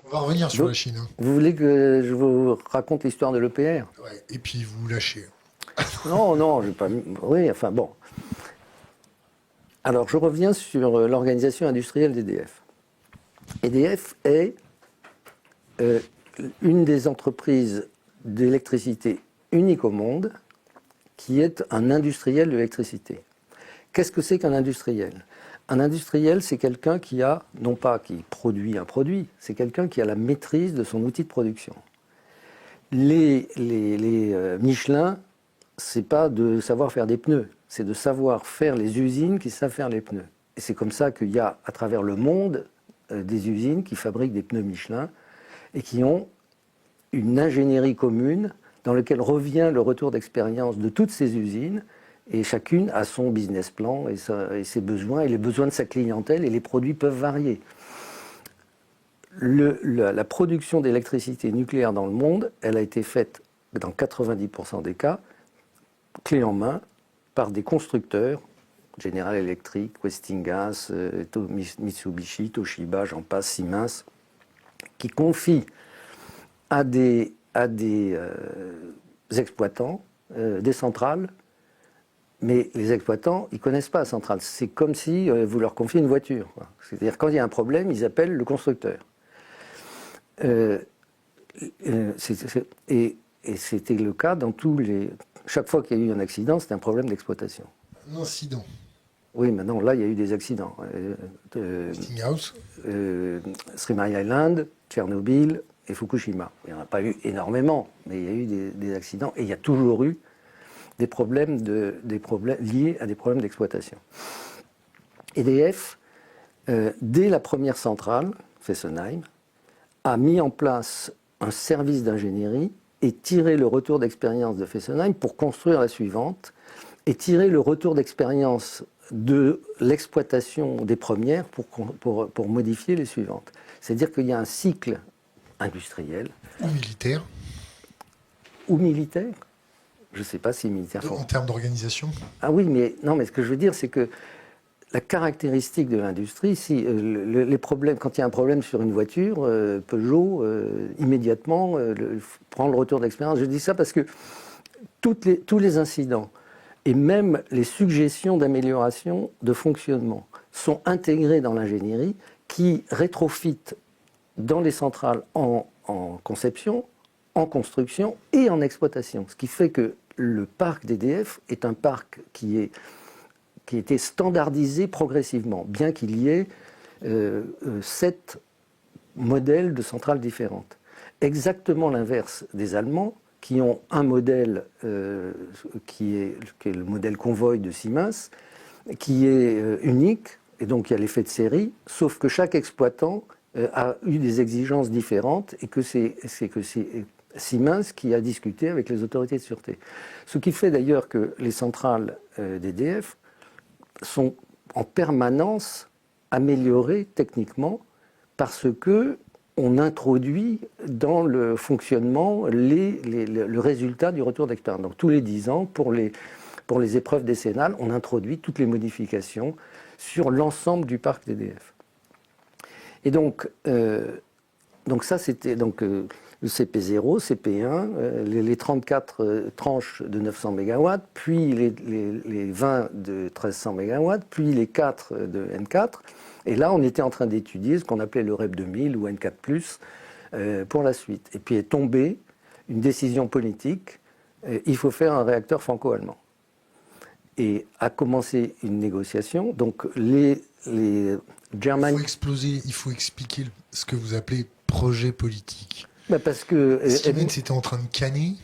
On va revenir sur la Chine. Hein. Vous voulez que je vous raconte l'histoire de l'EPR? Ouais. Et puis vous lâchez. Non, non, je vais pas. Oui, enfin bon. Alors, je reviens sur l'organisation industrielle d'EDF. EDF est une des entreprises d'électricité unique au monde qui est un industriel de l'électricité. Qu'est-ce que c'est qu'un industriel? Un industriel, c'est quelqu'un qui a, non pas qui produit un produit, c'est quelqu'un qui a la maîtrise de son outil de production. Les Michelin, c'est pas de savoir faire des pneus, c'est de savoir faire les usines qui savent faire les pneus. Et c'est comme ça qu'il y a à travers le monde des usines qui fabriquent des pneus Michelin et qui ont une ingénierie commune dans laquelle revient le retour d'expérience de toutes ces usines, et chacune a son business plan et ses besoins et les besoins de sa clientèle, et les produits peuvent varier. La production d'électricité nucléaire dans le monde, elle a été faite dans 90% des cas, clé en main, par des constructeurs, General Electric, Westinghouse, Mitsubishi, Toshiba, j'en passe, Siemens, qui confient à des exploitants des centrales, mais les exploitants, ils ne connaissent pas la centrale. C'est comme si vous leur confiez une voiture. C'est-à-dire quand il y a un problème, ils appellent le constructeur. Et c'était le cas dans tous les... Chaque fois qu'il y a eu un accident, c'était un problème d'exploitation. Un incident. Oui, maintenant, là, il y a eu des accidents. Westinghouse. Three Mile Island, Tchernobyl et Fukushima. Il n'y en a pas eu énormément, mais il y a eu des accidents. Et il y a toujours eu des problèmes liés à des problèmes d'exploitation. EDF, dès la première centrale, Fessenheim, a mis en place un service d'ingénierie et tiré le retour d'expérience de Fessenheim pour construire la suivante et tirer le retour d'expérience de l'exploitation des premières pour modifier les suivantes. C'est-à-dire qu'il y a un cycle industriel. Ou militaire. Ou militaire. Je ne sais pas si militaire... En termes d'organisation. Ah oui, mais ce que je veux dire, c'est que la caractéristique de l'industrie, les problèmes, quand il y a un problème sur une voiture, Peugeot, immédiatement, prend le retour d'expérience. Je dis ça parce que tous les incidents et même les suggestions d'amélioration de fonctionnement sont intégrés dans l'ingénierie qui rétrofite dans les centrales en conception, en construction et en exploitation. Ce qui fait que le parc d'EDF est un parc qui a été standardisé progressivement, bien qu'il y ait 7 modèles de centrales différentes. Exactement l'inverse des Allemands, qui ont un modèle qui est le modèle Convoy de Siemens, qui est unique, et donc il y a l'effet de série, sauf que chaque exploitant a eu des exigences différentes, et que c'est Siemens qui a discuté avec les autorités de sûreté. Ce qui fait d'ailleurs que les centrales d'EDF sont en permanence améliorées techniquement parce que on introduit dans le fonctionnement le résultat du retour d'expérience. Donc tous les 10 ans, pour les épreuves décennales, on introduit toutes les modifications sur l'ensemble du parc d'EDF. Et donc ça c'était le CP0, CP1, les 34 tranches de 900 MW, puis les 20 de 1300 MW, puis les 4 de N4. Et là, on était en train d'étudier ce qu'on appelait le REP 2000 ou N4+, pour la suite. Et puis est tombée une décision politique, il faut faire un réacteur franco-allemand. Et a commencé une négociation. Donc les German... Il faut expliquer ce que vous appelez projet politique. Parce que Siemens était en train de canner.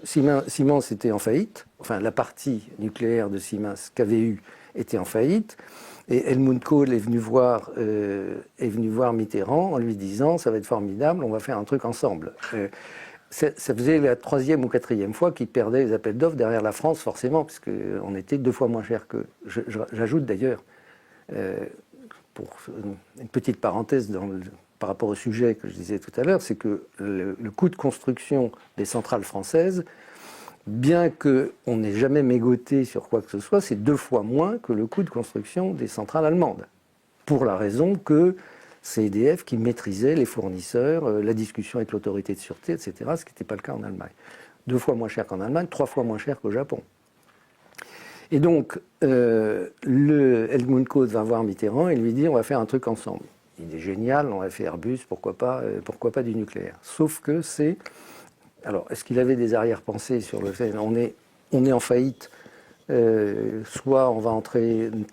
Siemens était en faillite. Enfin, la partie nucléaire de Siemens qu'avait eu était en faillite. Et Helmut Kohl est venu voir Mitterrand en lui disant « ça va être formidable, on va faire un truc ensemble ». Ça faisait la 3e ou 4e fois qu'il perdait les appels d'offres derrière la France, forcément, puisqu'on était 2 fois moins cher qu'eux. J'ajoute d'ailleurs, pour une petite parenthèse par rapport au sujet que je disais tout à l'heure, c'est que le coût de construction des centrales françaises, bien qu'on n'ait jamais mégoté sur quoi que ce soit, c'est 2 fois moins que le coût de construction des centrales allemandes. Pour la raison que c'est EDF qui maîtrisait les fournisseurs, la discussion avec l'autorité de sûreté, etc., ce qui n'était pas le cas en Allemagne. 2 fois moins cher qu'en Allemagne, 3 fois moins cher qu'au Japon. Et donc, Helmut Kohl va voir Mitterrand et lui dit on va faire un truc ensemble. Il est génial, on va faire Airbus, pourquoi pas du nucléaire. Sauf que c'est... Alors, est-ce qu'il avait des arrière-pensées sur le fait on est en faillite, soit on va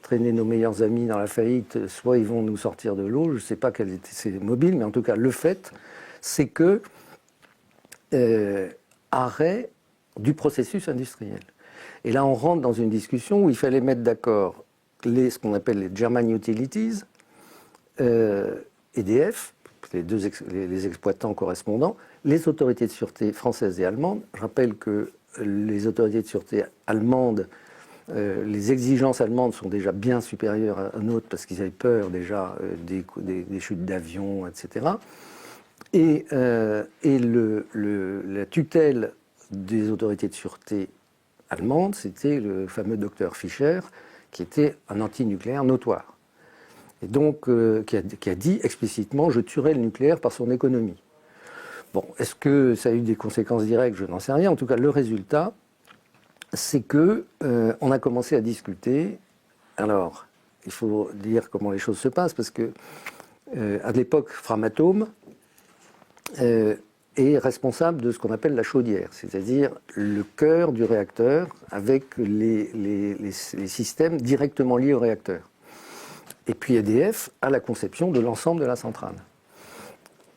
traîner nos meilleurs amis dans la faillite, soit ils vont nous sortir de l'eau. Je ne sais pas quels étaient ces mobiles, mais en tout cas, le fait, c'est que arrêt du processus industriel. Et là, on rentre dans une discussion où il fallait mettre d'accord ce qu'on appelle les German Utilities, EDF, les exploitants correspondants, les autorités de sûreté françaises et allemandes. Je rappelle que les autorités de sûreté allemandes, les exigences allemandes sont déjà bien supérieures à nôtres parce qu'ils avaient peur déjà des chutes d'avions, etc. Et la tutelle des autorités de sûreté allemandes, c'était le fameux docteur Fischer, qui était un anti-nucléaire notoire. Et donc, qui a dit explicitement « je tuerai le nucléaire par son économie ». Bon, est-ce que ça a eu des conséquences directes? Je n'en sais rien. En tout cas, le résultat, c'est que on a commencé à discuter. Alors, il faut dire comment les choses se passent, parce que à l'époque, Framatome est responsable de ce qu'on appelle la chaudière, c'est-à-dire le cœur du réacteur avec les systèmes directement liés au réacteur. Et puis EDF a la conception de l'ensemble de la centrale.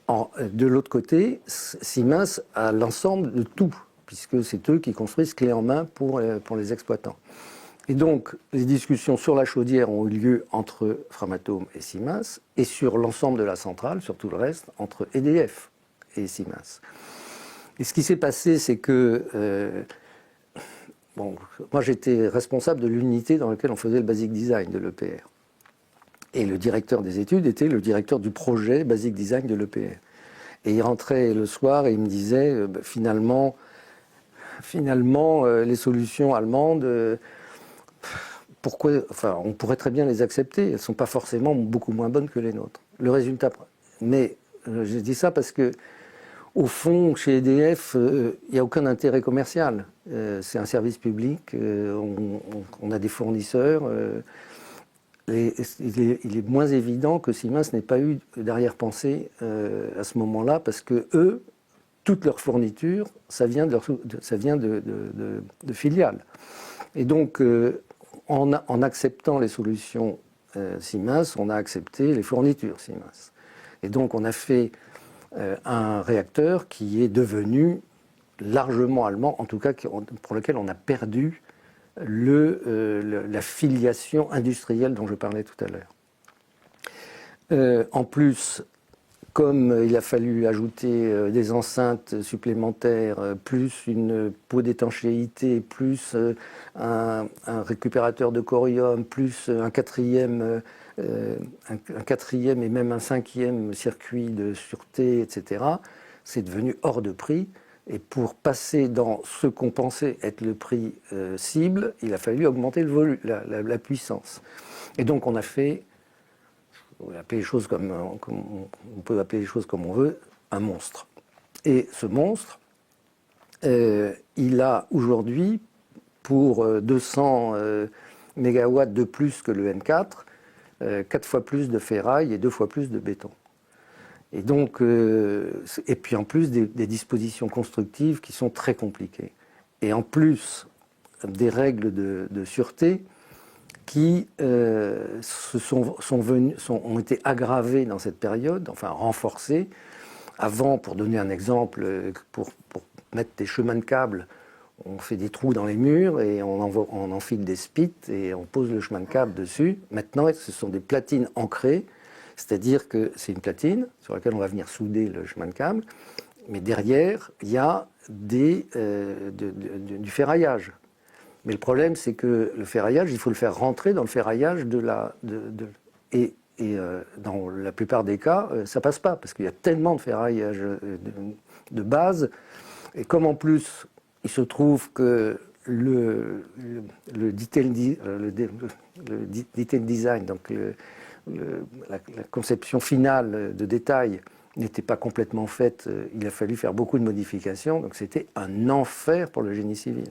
De l'autre côté, Siemens a l'ensemble de tout, puisque c'est eux qui construisent clé en main pour les exploitants. Et donc, les discussions sur la chaudière ont eu lieu entre Framatome et Siemens, et sur l'ensemble de la centrale, sur tout le reste, entre EDF et Siemens. Et ce qui s'est passé, c'est que... moi, j'étais responsable de l'unité dans laquelle on faisait le basic design de l'EPR. Et le directeur des études était le directeur du projet Basic Design de l'EPR. Et il rentrait le soir et il me disait, finalement, les solutions allemandes, on pourrait très bien les accepter. Elles ne sont pas forcément beaucoup moins bonnes que les nôtres. Le résultat... Mais je dis ça parce que, au fond, chez EDF, il n'y a aucun intérêt commercial. C'est un service public, on a des fournisseurs... il est moins évident que Siemens n'ait pas eu d'arrière-pensée à ce moment-là, parce que eux, toute leur fourniture, ça vient de filiales. Et donc, en acceptant les solutions Siemens, on a accepté les fournitures Siemens. Et donc, on a fait un réacteur qui est devenu largement allemand, en tout cas pour lequel on a perdu la filiation industrielle dont je parlais tout à l'heure. En plus, comme il a fallu ajouter des enceintes supplémentaires, plus une peau d'étanchéité, plus un récupérateur de corium, plus un quatrième et même un 5e circuit de sûreté, etc., c'est devenu hors de prix. Et pour passer dans ce qu'on pensait être le prix cible, il a fallu augmenter le volume, la puissance. Et donc on a fait, on peut appeler les choses comme on veut, un monstre. Et ce monstre, il a aujourd'hui, pour 200 mégawatts de plus que le N4, 4 fois plus de ferraille et 2 fois plus de béton. Et donc, et puis en plus des dispositions constructives qui sont très compliquées. Et en plus des règles de sûreté qui ont été aggravées dans cette période, enfin renforcées. Avant, pour donner un exemple, pour mettre des chemins de câbles, on fait des trous dans les murs et on enfile des spits et on pose le chemin de câble dessus. Maintenant, ce sont des platines ancrées. C'est-à-dire que c'est une platine sur laquelle on va venir souder le chemin de câble, mais derrière, il y a du ferraillage. Mais le problème, c'est que le ferraillage, il faut le faire rentrer dans le ferraillage et dans la plupart des cas, ça passe pas, parce qu'il y a tellement de ferraillage de base. Et comme en plus, il se trouve que le detail design, donc la conception finale de détail n'était pas complètement faite. Il a fallu faire beaucoup de modifications. Donc c'était un enfer pour le génie civil.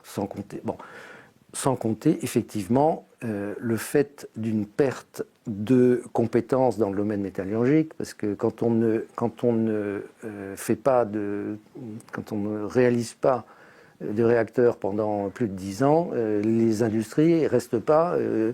Sans compter effectivement le fait d'une perte de compétences dans le domaine métallurgique, parce que quand on ne réalise pas de réacteurs pendant plus de 10 ans, les industries ne restent pas le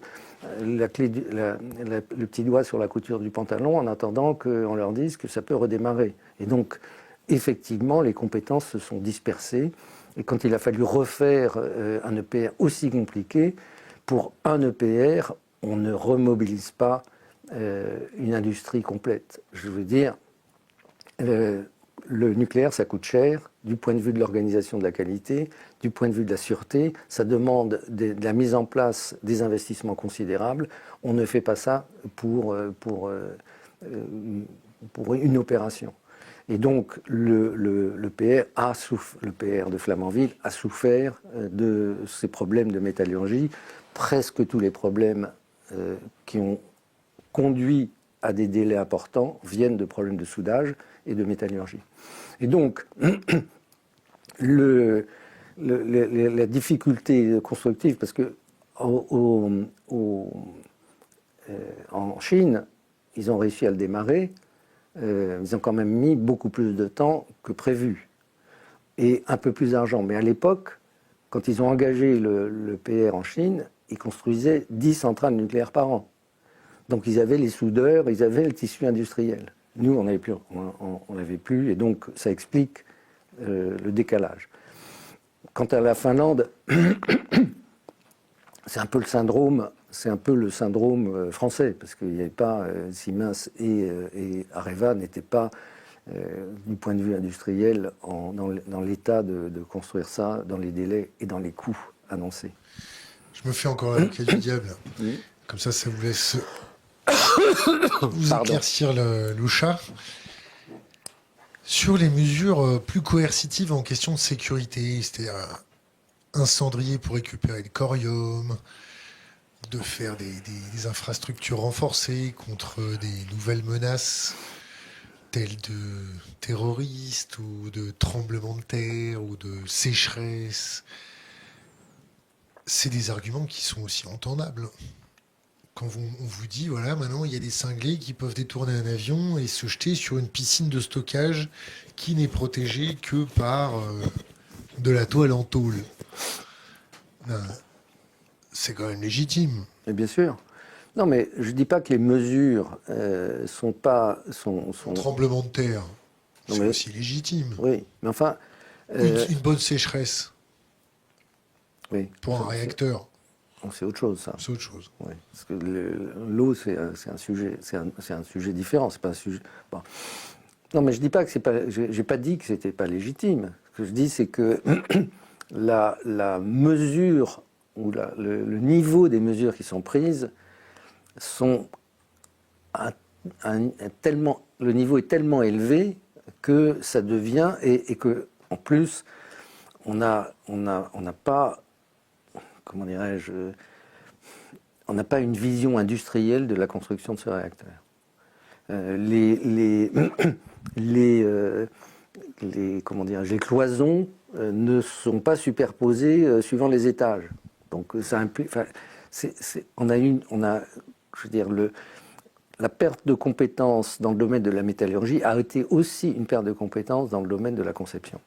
petit doigt sur la couture du pantalon en attendant qu'on leur dise que ça peut redémarrer. Et donc, effectivement, les compétences se sont dispersées. Et quand il a fallu refaire un EPR aussi compliqué, pour un EPR, on ne remobilise pas une industrie complète. Je veux dire, le nucléaire, ça coûte cher, du point de vue de l'organisation de la qualité, du point de vue de la sûreté, ça demande de la mise en place des investissements considérables. On ne fait pas ça pour une opération. Et donc, le PR de Flamanville a souffert de ces problèmes de métallurgie. Presque tous les problèmes qui ont conduit à des délais importants viennent de problèmes de soudage et de métallurgie. Et donc, la difficulté constructive, parce que en Chine, ils ont réussi à le démarrer, ils ont quand même mis beaucoup plus de temps que prévu et un peu plus d'argent. Mais à l'époque, quand ils ont engagé le PR en Chine, ils construisaient 10 centrales nucléaires par an. Donc ils avaient les soudeurs, ils avaient le tissu industriel. Nous, on n'avait plus, et donc ça explique le décalage. Quant à la Finlande, c'est un peu le syndrome français, parce qu'il n'y avait pas Siemens et Areva n'étaient pas, du point de vue industriel, dans l'état de construire ça dans les délais et dans les coûts annoncés. Je me fais encore l'avocat du diable. Oui. Comme ça vous laisse vous éclaircir le chat. Sur les mesures plus coercitives en question de sécurité, c'est-à-dire incendier pour récupérer le corium, de faire des infrastructures renforcées contre des nouvelles menaces telles de terroristes ou de tremblements de terre ou de sécheresse, c'est des arguments qui sont aussi entendables. Quand on vous dit, voilà, maintenant il y a des cinglés qui peuvent détourner un avion et se jeter sur une piscine de stockage qui n'est protégée que par de la toile en tôle. C'est quand même légitime. Et bien sûr. Non, mais je ne dis pas que les mesures sont pas... Tremblement de terre, c'est aussi légitime. Oui, mais enfin... Une bonne sécheresse. Oui. Pour un réacteur. C'est autre chose, ça. C'est autre chose. Oui. Parce que l'eau, c'est un sujet différent. C'est pas un sujet... Bon. Non, mais je dis pas que c'est pas... J'ai pas dit que c'était pas légitime. Ce que je dis, c'est que la mesure ou le niveau des mesures qui sont prises sont le niveau est tellement élevé que ça devient et que en plus on n'a pas, comment dirais-je, on n'a pas une vision industrielle de la construction de ce réacteur. Les cloisons ne sont pas superposées suivant les étages. Donc ça implique, la perte de compétences dans le domaine de la métallurgie a été aussi une perte de compétences dans le domaine de la conception.